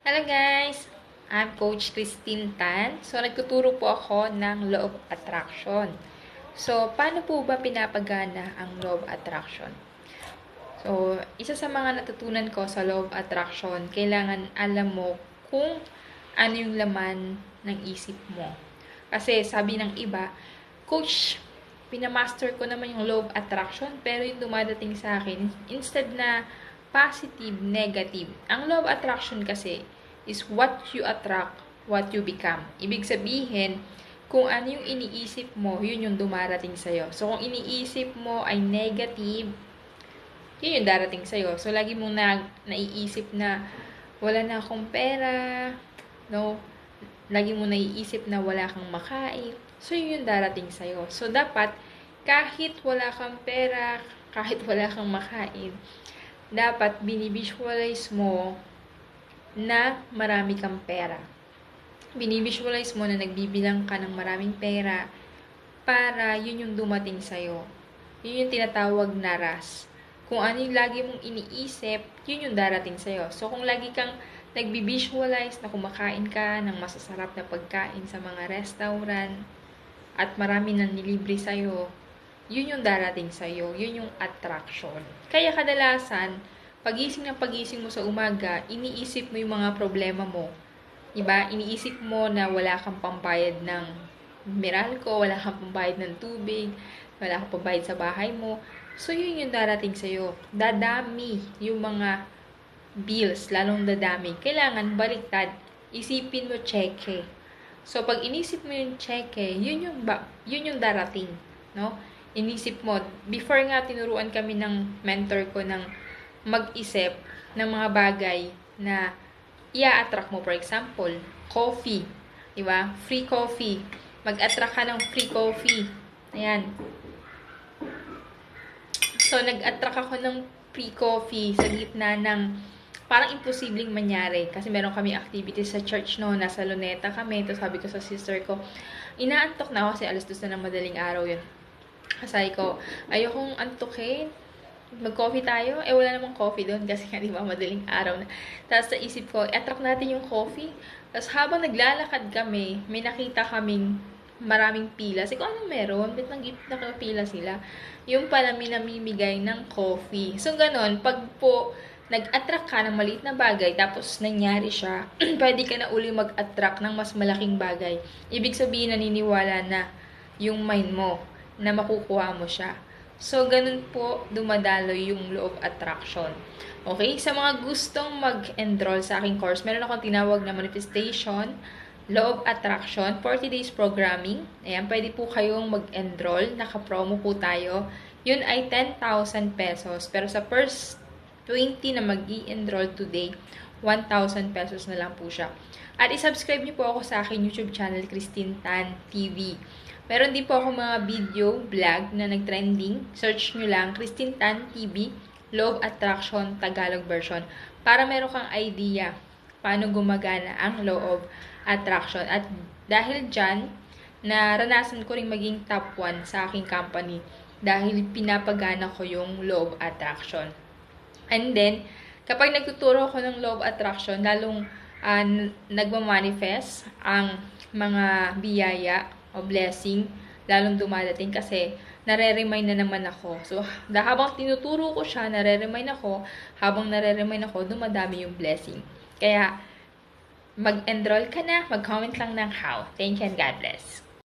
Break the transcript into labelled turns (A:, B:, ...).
A: Hello guys! I'm Coach Christine Tan. So, nagtuturo po ako ng Law of Attraction. So, paano po ba pinapagana ang Law of Attraction? So, isa sa mga natutunan ko sa Law of Attraction, kailangan alam mo kung ano yung laman ng isip mo. Kasi sabi ng iba, Coach, pinamaster ko naman yung Law of Attraction, pero yung dumadating sa akin, instead na positive, negative. Ang Law of Attraction kasi is what you attract, what you become. Ibig sabihin, kung ano yung iniisip mo, yun yung dumarating sa'yo. So, kung iniisip mo ay negative, yun yung darating sa'yo. So, lagi mong naiisip na wala na akong pera, no? Lagi mong naiisip na wala kang makain. So, yun yung darating sa'yo. So, dapat, kahit wala kang pera, kahit wala kang makain, dapat binivisualize mo na marami kang pera. Binivisualize mo na nagbibilang ka ng maraming pera para yun yung dumating sa'yo. Yun yung tinatawag na ras. Kung ano yung lagi mong iniisip, yun yung darating sa'yo. So, kung lagi kang nagbivisualize na kumakain ka ng masasarap na pagkain sa mga restaurant at marami nang nilibre sa'yo, yun yung darating sa'yo. Yun yung attraction. Kaya kadalasan, pagising mo sa umaga, iniisip mo yung mga problema mo. Diba? Iniisip mo na wala kang pambayad ng Meralco, wala kang pambayad ng tubig, wala kang pambayad sa bahay mo. So, yun yung darating sa'yo. Dadami yung mga bills, lalong dadami. Kailangan baliktad. Isipin mo cheque. So, pag inisip mo yung cheque, yun yung darating. No? Inisip mo, before nga tinuruan kami ng mentor ko ng mag-isip ng mga bagay na i-attract mo. For example, coffee. Diba? Free coffee. Mag-attract ka ng free coffee. Ayan. So, nag-attract ako ng free coffee sa gitna ng parang imposibleng mangyari. Kasi meron kami activities sa church no. Nasa Luneta kami. Tapos sabi ko sa sister ko, inaantok na ako kasi alas 2 na ng madaling araw yun. Sabi ko, ayokong antukin. Mag-coffee tayo? Eh, wala namang coffee doon kasi nga, di ba, madaling araw na. Tapos sa isip ko, attract natin yung coffee. Tapos habang naglalakad kami, may nakita kaming maraming pila. Kasi kung anong meron, ba't nakapila sila? Yung pala may namimigay ng coffee. So, ganon, pag po nag-attract ka ng maliit na bagay, tapos nangyari siya, pwede ka na uli mag-attract ng mas malaking bagay. Ibig sabihin, naniniwala na yung mind mo na makukuha mo siya. So, ganun po dumadaloy yung law of attraction. Okay? Sa mga gustong mag-enroll sa aking course, meron akong tinawag na manifestation, law of attraction, 40 days programming. Ayan, pwede po kayong mag-enroll. Naka-promo po tayo. Yun ay 10,000 pesos. Pero sa first 20 na mag-i-enroll today, 1,000 pesos na lang po siya. At isubscribe niyo po ako sa aking YouTube channel, Christine Tan TV. Meron din po ako mga video, vlog na nag-trending. Search nyo lang, Christine Tan TV, Law of Attraction, Tagalog version. Para meron kang idea paano gumagana ang Law of Attraction. At dahil dyan, naranasan ko rin maging top 1 sa aking company dahil pinapagana ko yung Law of Attraction. And then, kapag nagtuturo ako ng Law of Attraction, lalong nagmamanifest ang mga biyaya o blessing, lalong dumadating kasi nare-remind na naman ako. So, habang tinuturo ko siya, nare-remind ako, habang nare-remind ako, dumadami yung blessing. Kaya, mag-enroll ka na, mag-comment lang ng how. Thank you and God bless.